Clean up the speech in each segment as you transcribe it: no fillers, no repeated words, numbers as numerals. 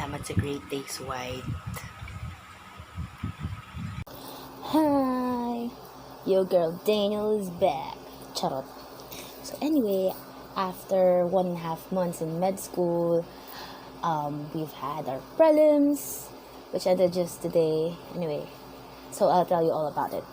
salamat sa Great Days White. Hi! Your girl Daniel is back. Charot. So anyway, after 1.5 months in med school, we've had our prelims, which ended just today. Anyway, so I'll tell you all about it.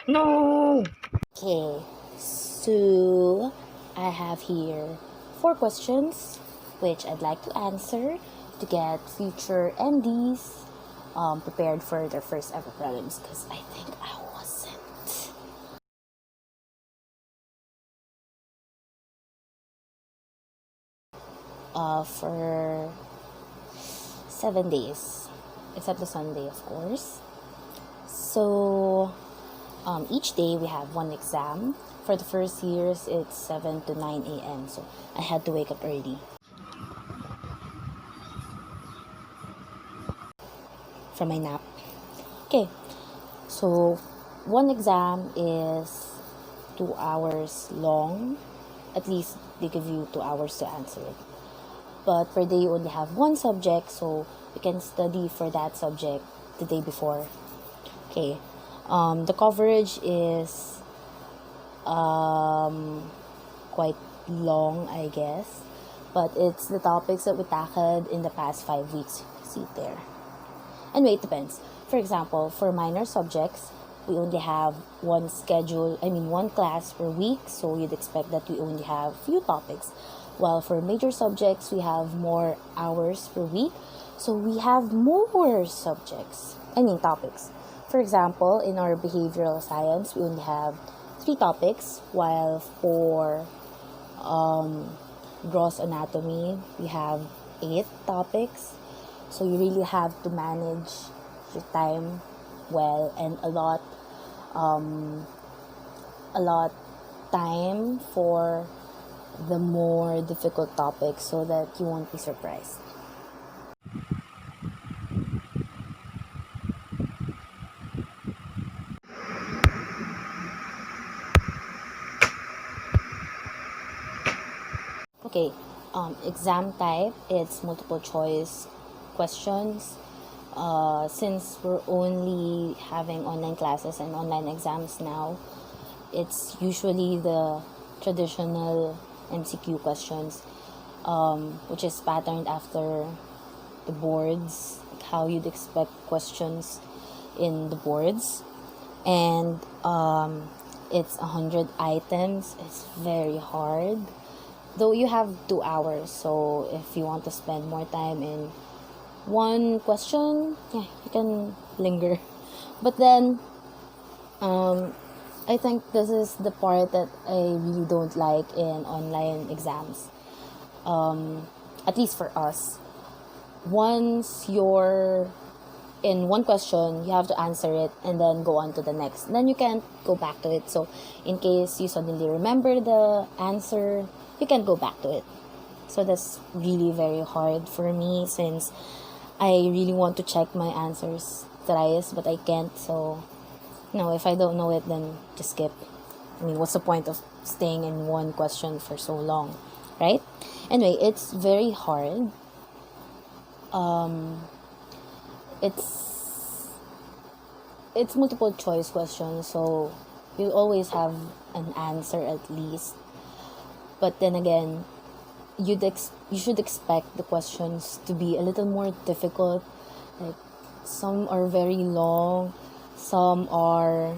No! Okay, so I have here 4 questions which I'd like to answer to get future MDs prepared for their first ever prelims, because I think I wasn't. For 7 days, except the Sunday, of course. So each day we have one exam. For the first years, it's 7 to 9 a.m. So I had to wake up early from my nap. Okay, so one exam is 2 hours long. At least they give you 2 hours to answer it. But per day you only have one subject, so you can study for that subject the day before. Okay, the coverage is quite long, I guess, but it's the topics that we tackled in the past 5 weeks. See it there. Anyway, it depends. For example, for minor subjects, we only have one class per week, so you'd expect that we only have few topics. While for major subjects, we have more hours per week, so we have more topics. For example, in our behavioral science, we only have 3 topics, while for gross anatomy, we have 8 topics. So you really have to manage your time well, and a lot time for the more difficult topics so that you won't be surprised. Okay, exam type, it's multiple choice questions. Since we're only having online classes and online exams now, it's usually the traditional MCQ questions, which is patterned after the boards, how you'd expect questions in the boards. And it's 100 items. It's very hard. Though you have 2 hours, so if you want to spend more time in one question, yeah, you can linger. But then, I think this is the part that I really don't like in online exams. At least for us. Once you're in one question, you have to answer it and then go on to the next. Then you can't go back to it. So in case you suddenly remember the answer, you can go back to it. So that's really very hard for me, since I really want to check my answers thrice, but I can't. So, if I don't know it, then just skip. What's the point of staying in one question for so long, right? Anyway, it's very hard. It's multiple choice questions, so you always have an answer at least. But then again, you should expect the questions to be a little more difficult. Like, some are very long, some are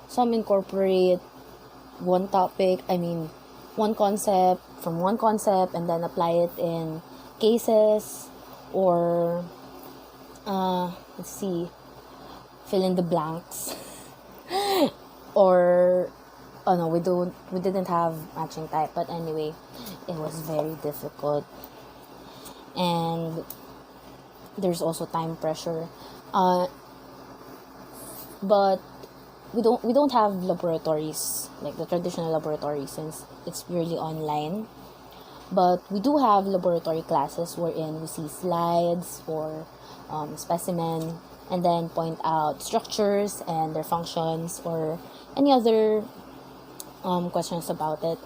some incorporate one concept and then apply it in cases, or fill in the blanks. Or no, we didn't have matching type, but anyway, it was very difficult. And there's also time pressure. But we don't have laboratories, like the traditional laboratory, since it's purely online. But we do have laboratory classes wherein we see slides or specimen, and then point out structures and their functions, or any other questions about it.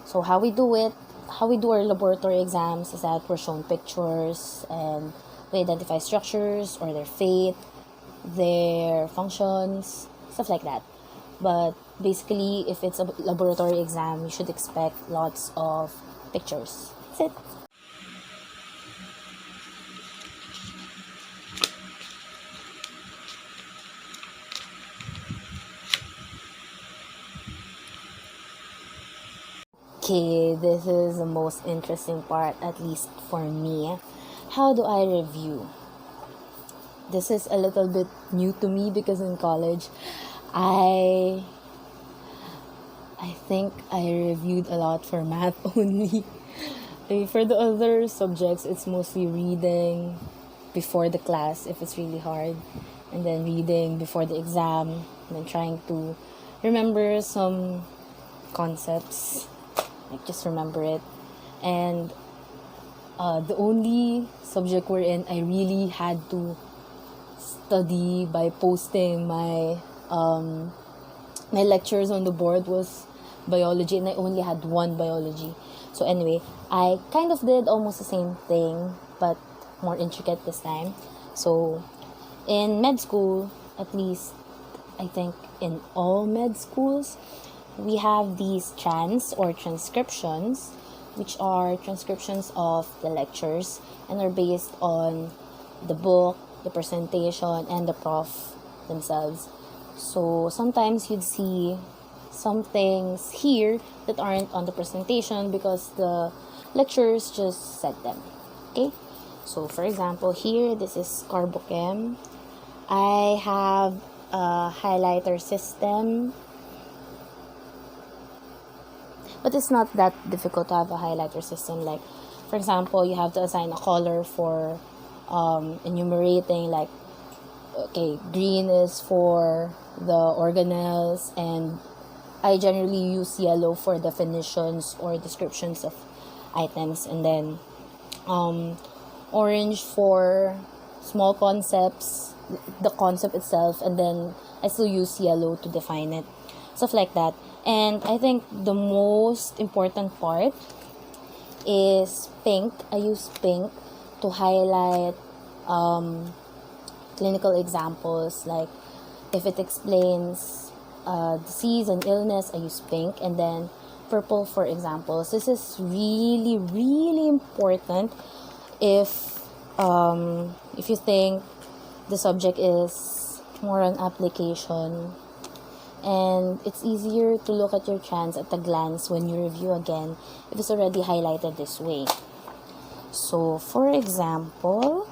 So how we do our laboratory exams is that we're shown pictures and we identify structures or their fate, their functions, stuff like that. But basically, if it's a laboratory exam, you should expect lots of pictures. That's it. Okay, this is the most interesting part, at least for me. How do I review? This is a little bit new to me because in college, I think I reviewed a lot for math only. For the other subjects, it's mostly reading before the class if it's really hard, and then reading before the exam, and then trying to remember some concepts, like just remember it. And the only subject we're in, I really had to study by posting my my lectures on the board was biology, and I only had one biology. So anyway, I kind of did almost the same thing, but more intricate this time. So in med school, at least I think in all med schools, we have these or transcriptions, which are transcriptions of the lectures and are based on the book, the presentation, and the prof themselves. So sometimes you'd see some things here that aren't on the presentation because the lecturers just said them. Okay? So for example, here, this is Carbochem. I have a highlighter system, but it's not that difficult to have a highlighter system. Like, for example, you have to assign a color for enumerating, like, okay, green is for the organelles, and I generally use yellow for definitions or descriptions of items, and then orange for small concepts, the concept itself, and then I still use yellow to define it, stuff like that. And I think the most important part is pink. I use pink to highlight clinical examples, like if it explains disease and illness, I use pink, and then purple for examples. This is really, really important if you think the subject is more on application, and it's easier to look at your trans at a glance when you review again if it's already highlighted this way. So for example,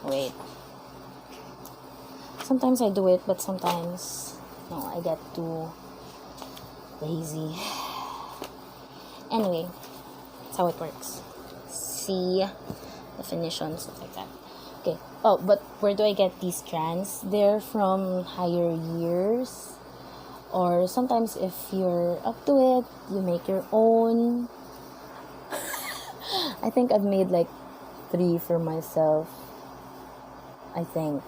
wait, sometimes I do it, but sometimes no, I get too lazy. Anyway, that's how it works. See, definition, stuff like that. Okay. Oh, but where do I get these strands? They're from higher years, or sometimes if you're up to it, you make your own. I think I've made like 3 for myself, I think.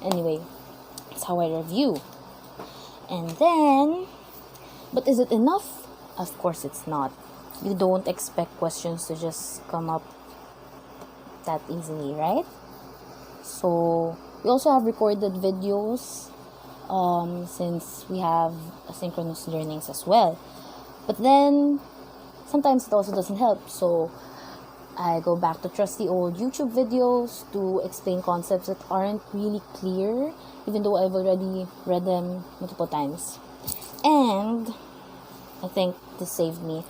Anyway, that's how I review. And then, but is it enough? Of course it's not. You don't expect questions to just come up that easily, right? So we also have recorded videos, since we have asynchronous learnings as well. But then sometimes it also doesn't help, so I go back to trusty old YouTube videos to explain concepts that aren't really clear, even though I've already read them multiple times. And I think this saved me.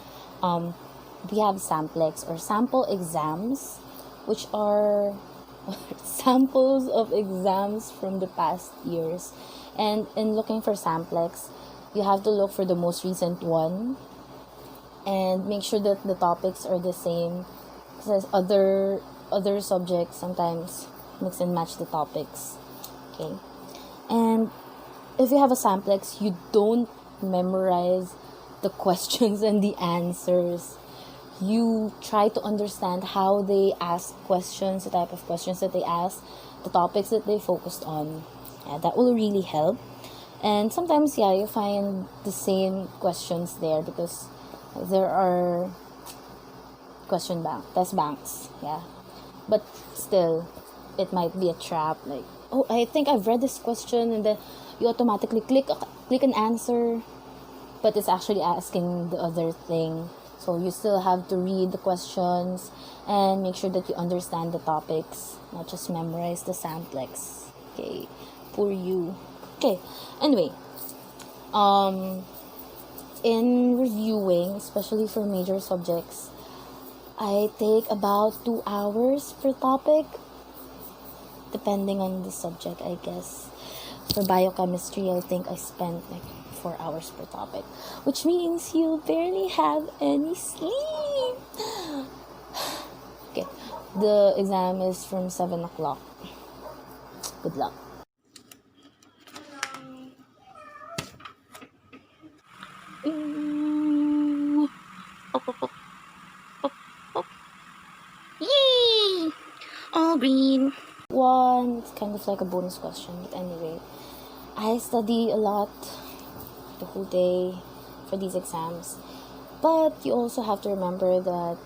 We have samplex or sample exams, which are samples of exams from the past years. And in looking for samplex, you have to look for the most recent one and make sure that the topics are the same, because other subjects sometimes mix and match the topics. Okay, and if you have a samplex, you don't memorize the questions and the answers. You try to understand how they ask questions, the type of questions that they ask, the topics that they focused on. Yeah, that will really help. And sometimes, yeah, you find the same questions there because there are test banks, yeah. But still, it might be a trap. Like, oh, I think I've read this question, and then you automatically click an answer, but it's actually asking the other thing. So you still have to read the questions and make sure that you understand the topics, not just memorize the samplex. Okay, poor you. Okay, anyway, in reviewing, especially for major subjects, I take about 2 hours per topic, depending on the subject, I guess. For biochemistry, I think I spent like 4 hours per topic, which means you barely have any sleep. Okay, the exam is from 7 o'clock. Good luck. Ooh. Pop, pop, pop, pop, pop. Yay! All green. One, it's kind of like a bonus question, but anyway, I study a lot the whole day for these exams, but you also have to remember that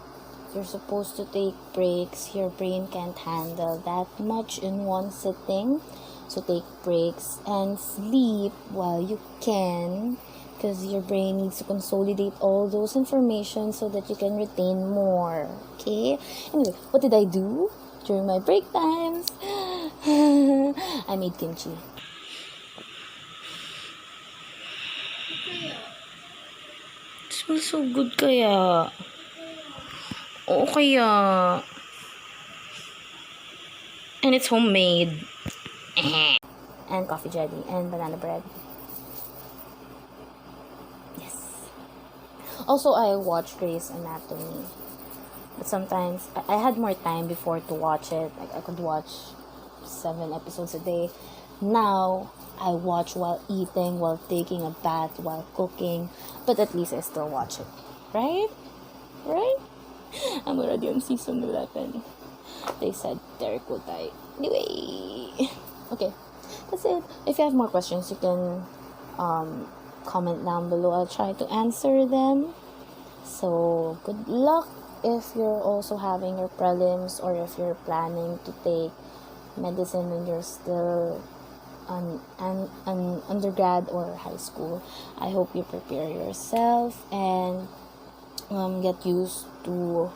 you're supposed to take breaks. Your brain can't handle that much in one sitting, so take breaks and sleep while you can, because your brain needs to consolidate all those information so that you can retain more. Okay, anyway, what did I do during my break times? I made kimchi. It smells so good kaya. Oo kaya. And it's homemade. And coffee jelly and banana bread. Yes. Also, I watch Grey's Anatomy. But sometimes, I had more time before to watch it. Like, I could watch 7 episodes a day. Now, I watch while eating, while taking a bath, while cooking. But at least I still watch it. Right? Right? I'm already on season 11. They said Derek will die. Anyway. Okay. That's it. If you have more questions, you can comment down below. I'll try to answer them. So, good luck if you're also having your prelims, or if you're planning to take medicine when you're still an undergrad or high school. I hope you prepare yourself and get used to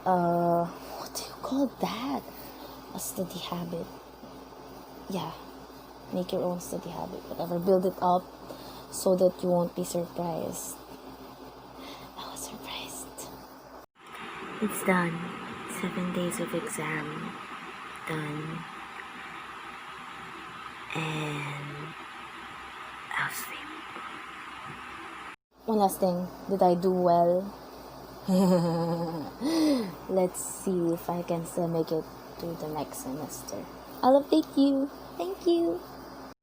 what do you call that? A study habit. Yeah, make your own study habit, whatever. Build it up so that you won't be surprised. I was surprised. It's done. 7 days of exam. Done. And I'll sleep. One last thing. Did I do well? Let's see if I can still make it to the next semester. I'll update you. Thank you.